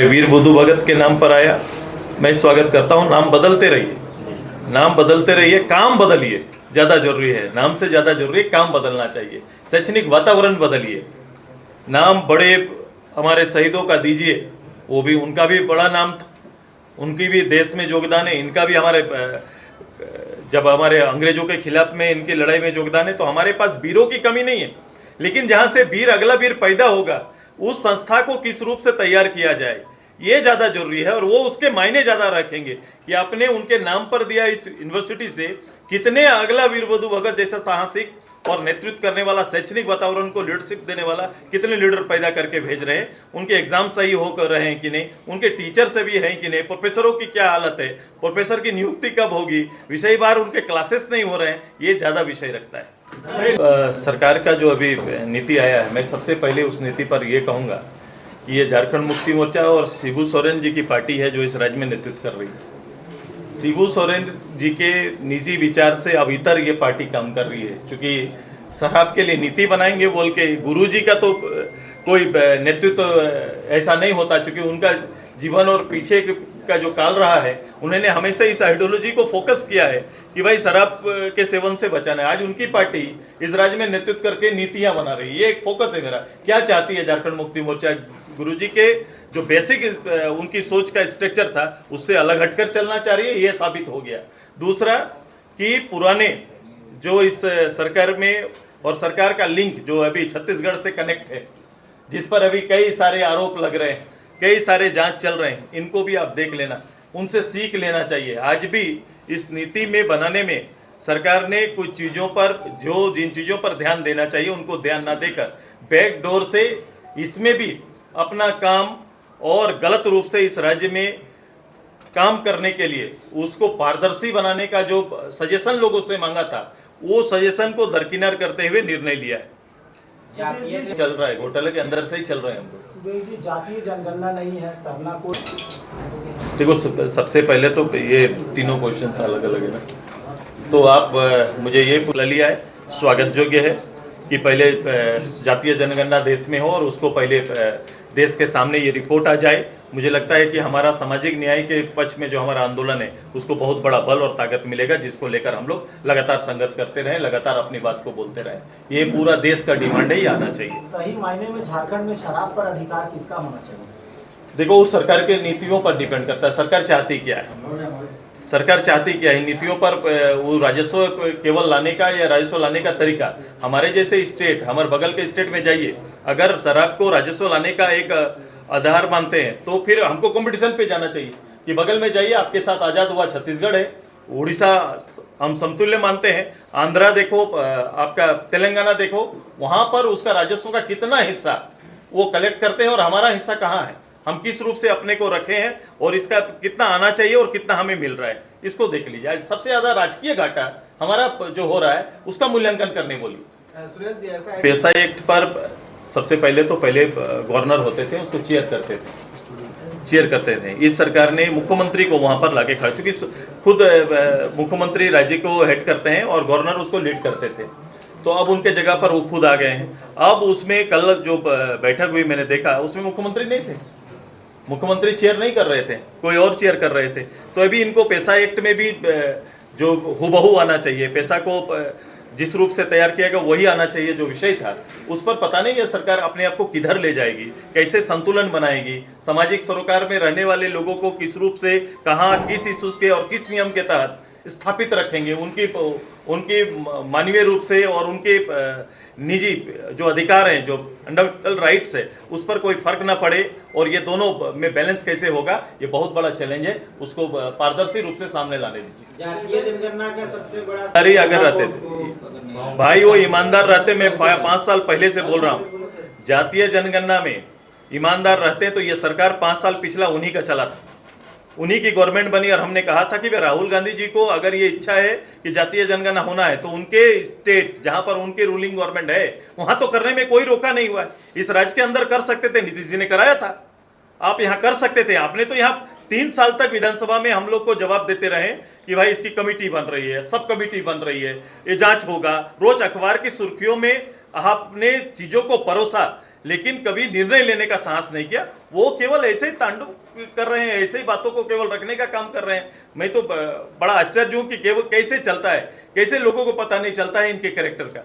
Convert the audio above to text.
वीर बुद्धू भगत के नाम पर आया, मैं स्वागत करता हूँ। नाम बदलते रहिए, नाम बदलते रहिए, काम बदलिए, ज़्यादा जरूरी है। नाम से ज़्यादा जरूरी है काम बदलना चाहिए। शैक्षणिक वातावरण बदलिए। नाम बड़े हमारे शहीदों का दीजिए, वो भी उनका भी बड़ा नाम था, उनकी भी देश में योगदान है, इनका भी हमारे जब हमारे अंग्रेजों के खिलाफ में इनकी लड़ाई में योगदान है। तो हमारे पास वीरों की कमी नहीं है, लेकिन जहाँ से वीर अगला वीर पैदा होगा उस संस्था को किस रूप से तैयार किया जाए, ये ज़्यादा जरूरी है। और वो उसके मायने ज़्यादा रखेंगे कि आपने उनके नाम पर दिया इस यूनिवर्सिटी से कितने अगला वीर बुद्धू भगत जैसा साहसिक और नेतृत्व करने वाला, शैक्षणिक वातावरण को लीडरशिप देने वाला कितने लीडर पैदा करके भेज रहे हैं। उनके एग्जाम सही हो कर रहे हैं कि नहीं, उनके टीचर से भी हैं कि नहीं, प्रोफेसरों की क्या हालत है, प्रोफेसर की नियुक्ति कब होगी, विषय बार उनके क्लासेस नहीं हो रहे हैं, ये ज़्यादा विषय रखता है। सरकार का जो अभी नीति आया है, मैं सबसे पहले उस नीति पर ये कहूँगा कि ये झारखंड मुक्ति मोर्चा और शिबू सोरेन जी की पार्टी है जो इस राज्य में नेतृत्व कर रही है। शिबू सोरेन जी के निजी विचार से अब इतर ये पार्टी काम कर रही है, क्योंकि शराब के लिए नीति बनाएंगे बोल के गुरु जी का तो कोई नेतृत्व ऐसा नहीं होता, क्योंकि उनका जीवन और पीछे का जो काल रहा है, उन्होंने हमेशा इस आइडियोलॉजी को फोकस किया है कि भाई शराब के सेवन से बचाना है। आज उनकी पार्टी इस राज्य में नेतृत्व करके नीतियां बना रही है, ये एक फोकस है मेरा। क्या चाहती है झारखंड मुक्ति मोर्चा? गुरुजी के जो बेसिक उनकी सोच का स्ट्रक्चर था उससे अलग हटकर चलना चाह रही है, ये साबित हो गया। दूसरा कि पुराने जो इस सरकार में और सरकार का लिंक जो अभी छत्तीसगढ़ से कनेक्ट है, जिस पर अभी कई सारे आरोप लग रहे हैं, कई सारे जांच चल रहे हैं, इनको भी आप देख लेना, उनसे सीख लेना चाहिए। आज भी इस नीति में बनाने में सरकार ने कुछ चीज़ों पर जिन चीज़ों पर ध्यान देना चाहिए उनको ध्यान ना देकर बैक डोर से इसमें भी अपना काम और गलत रूप से इस राज्य में काम करने के लिए उसको पारदर्शी बनाने का जो सजेशन लोगों से मांगा था, वो सजेशन को दरकिनार करते हुए निर्णय लिया है। चल रहा है, घोटाले के अंदर से ही चल रहे हैं हम लोग। जातीय जनगणना नहीं है, सरना को देखो, सबसे पहले तो ये तीनों क्वेश्चन अलग अलग है ना, तो आप मुझे ये पूछ लिया है, स्वागत योग्य है कि पहले जातीय जनगणना देश में हो और उसको पहले देश के सामने ये रिपोर्ट आ जाए। मुझे लगता है कि हमारा सामाजिक न्याय के पक्ष में जो हमारा आंदोलन है उसको बहुत बड़ा बल और ताकत मिलेगा, जिसको लेकर हम लोग लगातार संघर्ष करते रहें, लगातार अपनी बात को बोलते रहें। ये पूरा देश का डिमांड है, ये आना चाहिए। सही मायने में झारखंड में शराब पर अधिकार किसका होना चाहिए? देखो, उस सरकार के नीतियों पर डिपेंड करता है, सरकार चाहती क्या है, सरकार चाहती क्या है। नीतियों पर वो राजस्व केवल लाने का या राजस्व लाने का तरीका, हमारे जैसे स्टेट, हमारे बगल के स्टेट में जाइए, अगर शराब को राजस्व लाने का एक आधार मानते हैं तो फिर हमको कंपटीशन पे जाना चाहिए कि बगल में जाइए, आपके साथ आज़ाद हुआ छत्तीसगढ़ है, उड़ीसा हम समतुल्य मानते हैं, आंध्रा देखो, आपका तेलंगाना देखो, वहाँ पर उसका राजस्व का कितना हिस्सा वो कलेक्ट करते हैं और हमारा हिस्सा कहाँ है, हम किस रूप से अपने को रखे हैं और इसका कितना आना चाहिए और कितना हमें मिल रहा है, इसको देख लीजिए। आज सबसे ज्यादा राजकीय घाटा हमारा जो हो रहा है उसका मूल्यांकन करने बोलिए। पैसा एक्ट पर सबसे पहले गवर्नर होते थे, उसको चेयर करते थे। इस सरकार ने मुख्यमंत्री को वहां पर लाके खड़ा, चूंकि खुद मुख्यमंत्री राज्य को हेड करते हैं और गवर्नर उसको लीड करते थे, तो अब उनके जगह पर वो खुद आ गए हैं। अब उसमें कल जो बैठक हुई मैंने देखा, उसमें मुख्यमंत्री नहीं थे, मुख्यमंत्री चेयर नहीं कर रहे थे, कोई और चेयर कर रहे थे। तो अभी इनको पैसा एक्ट में भी जो हुबहू आना चाहिए, पैसा को जिस रूप से तैयार किया गया वही आना चाहिए जो विषय था, उस पर पता नहीं ये सरकार अपने आप को किधर ले जाएगी, कैसे संतुलन बनाएगी, सामाजिक सरोकार में रहने वाले लोगों को किस रूप से, कहाँ, किस इशूज के और किस नियम के तहत स्थापित रखेंगे, उनकी मानवीय रूप से और उनके निजी जो अधिकार हैं, जो फंडामेंटल राइट्स है, उस पर कोई फर्क ना पड़े और ये दोनों में बैलेंस कैसे होगा, ये बहुत बड़ा चैलेंज है, उसको पारदर्शी रूप से सामने लाने दीजिए। जातीय जनगणना का सबसे बड़ा अरे अगर रहते थे भाई, वो ईमानदार रहते, मैं 5 साल पहले से बोल रहा हूँ, जातीय जनगणना में ईमानदार रहते तो ये सरकार 5 साल पिछला उन्हीं का चला था, उन्हीं की गवर्नमेंट बनी। और हमने कहा था कि भाई राहुल गांधी जी को अगर ये इच्छा है कि जातीय जनगणना होना है तो उनके स्टेट जहां पर उनके रूलिंग गवर्नमेंट है वहां तो करने में कोई रोका नहीं हुआ है। इस राज्य के अंदर कर सकते थे, नीतीश जी ने कराया था, आप यहाँ कर सकते थे। आपने तो यहाँ 3 साल तक विधानसभा में हम लोग को जवाब देते रहे कि भाई इसकी कमेटी बन रही है, सब कमेटी बन रही है, ये जांच होगा, रोज अखबार की सुर्खियों में आपने चीजों को परोसा लेकिन कभी निर्णय लेने का साहस नहीं किया। वो केवल ऐसे ही तांडव कर रहे हैं, ऐसे ही बातों को केवल रखने का काम कर रहे हैं। मैं तो बड़ा आश्चर्य हूं कि केवल कैसे चलता है, कैसे लोगों को पता नहीं चलता है इनके कैरेक्टर का।